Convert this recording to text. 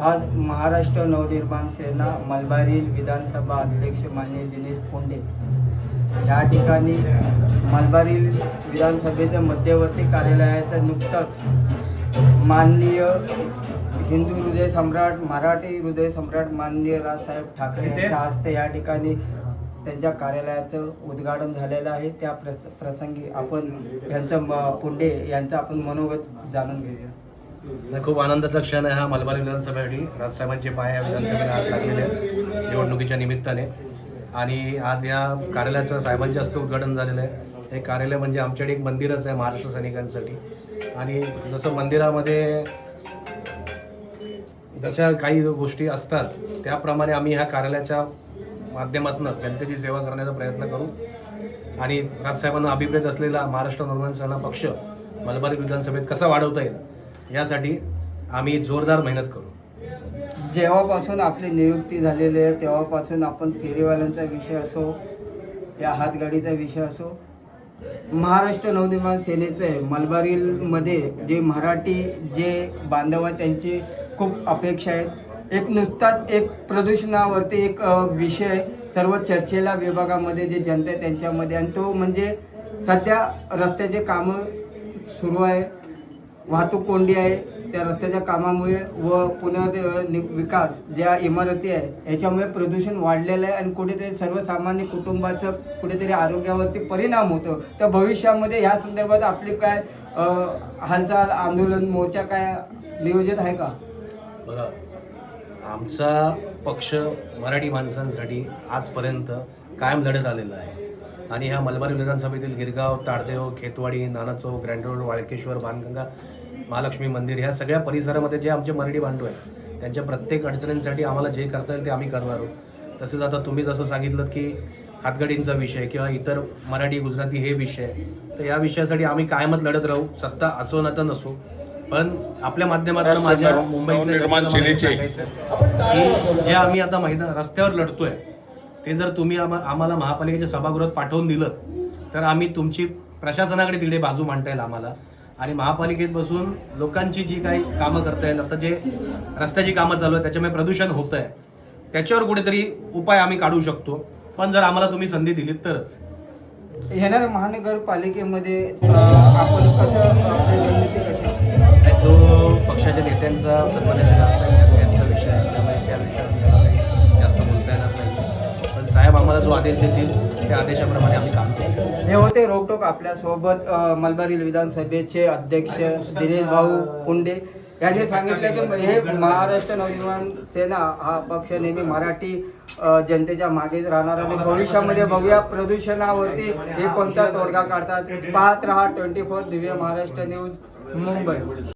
आज महाराष्ट्र नवनिर्माण सेना मलबारी विधानसभा अध्यक्ष माननीय दिनेश पोंडे या ठिकाणी मलबारी विधानसभेच्या मध्यवर्ती कार्यालयाचं नुकतंच माननीय हिंदू हृदय सम्राट मराठी हृदय सम्राट माननीय राजसाहेब ठाकरे यांच्या हस्ते या ठिकाणी त्यांच्या कार्यालयाचं उद्घाटन झालेलं आहे। त्या प्रसंगी आपण यांचं पोंडे यांचं आपण मनोगत जाणून घेऊया। खूप आनंदाचा क्षण आहे हा मलबारी विधानसभेसाठी। राजसाहेबांचे पाय या विधानसभेला हात लागलेले आहेत निवडणुकीच्या निमित्ताने आणि आज या कार्यालयाचं साहेबांच्या हस्ते उद्घाटन झालेलं आहे। हे कार्यालय म्हणजे आमच्याकडे एक मंदिरच आहे महाराष्ट्र सैनिकांसाठी आणि जसं मंदिरामध्ये जशा काही गोष्टी असतात त्याप्रमाणे आम्ही ह्या कार्यालयाच्या माध्यमातून जनतेची सेवा करण्याचा प्रयत्न करू आणि राजसाहेबांना अभिप्रेत असलेला महाराष्ट्र नवनिर्माण सेना पक्ष मलबारी विधानसभेत कसा वाढवता येईल यासाठी आम्ही जोरदार मेहनत करू। जेव्हापासून आपली नियुक्ती झालेली आहे तेव्हापासून आपण फेरीवाल्यांचा विषय असो या हातगाडीचा विषय असो महाराष्ट्र नवनिर्माण सेनेचे मलबारीमध्ये जे मराठी जे बांधव आहेत त्यांची खूप अपेक्षा आहेत। एक नुकताच एक प्रदूषणावरती एक विषय सर्व चर्चेला विभागामध्ये जे जनता आहे त्यांच्यामध्ये आणि तो म्हणजे सध्या रस्त्याचे कामं सुरू आहे, वाहतूक कोंडी आहे। त्या रस्त्याच्या कामामुळे व पुण्यात विकास ज्या इमारती आहे याच्यामुळे प्रदूषण वाढलेलं आहे आणि कुठेतरी सर्वसामान्य कुटुंबाचं कुठेतरी आरोग्यावरती परिणाम होतो। तर भविष्यामध्ये या संदर्भात आपली काय हालचाल आंदोलन मोर्चा काय नियोजित आहे का? बघा, आमचा पक्ष मराठी माणसांसाठी आजपर्यंत कायम लढत आलेला आहे आणि ह्या मलबारी विधानसभेतील गिरगाव, ताडदेव, खेतवाडी, नाना चौक, ग्रँड रोड, वाळकेश्वर, बाणगंगा, महालक्ष्मी मंदिर ह्या सगळ्या परिसरामध्ये जे आमचे मराठी बांधव आहेत त्यांच्या प्रत्येक अडचणींसाठी आम्हाला जे करता येईल ते आम्ही करणार आहोत। तसेच आता तुम्ही जसं सांगितलं की हातगाडींचा विषय किंवा इतर मराठी गुजराती हे विषय, तर या विषयासाठी आम्ही कायमच लढत राहू, सत्ता असो ना तर नसो। पण आपल्या माध्यमातून माझ्या मुंबईतले जे आम्ही आता मैदान रस्त्यावर लढतोय ते जर तुम्ही आम्हाला महापालिकेच्या सभागृहात पाठवून दिलं तर आम्ही तुमची प्रशासनाकडे तिकडे बाजू मांडता येईल आम्हाला आणि महापालिकेत बसून लोकांची जी काही कामं करता येईल, आता जे रस्त्याची कामं चालू आहे त्याच्यामुळे प्रदूषण होत आहे त्याच्यावर कुठेतरी उपाय आम्ही काढू शकतो, पण जर आम्हाला तुम्ही संधी दिलीत तरच। येणाऱ्या महानगरपालिकेमध्ये आपण कसं रणनीती कशी तो पक्षाच्या नेत्यांचा सन्मानाचे राजसाहेब यांचा विषय आहे त्यामुळे त्या विषयावर काही जास्त बोलता येणार नाही, पण साहेब आम्हाला जो आदेश देतील त्या आदेशाप्रमाणे आम्ही काम करू। हे होते रोकटोक आपल्यासोबत मलबारी विधानसभेचे अध्यक्ष दिनेश भाऊ पोंडे यांनी सांगितलं की हे महाराष्ट्र नवनिर्माण सेना हा पक्ष नेहमी मराठी जनतेच्या मागेच राहणार आणि भविष्यामध्ये बघूया प्रदूषणावरती हे कोणता तोडगा काढतात। पाहत रहा 24 दिव्य महाराष्ट्र न्यूज मुंबई।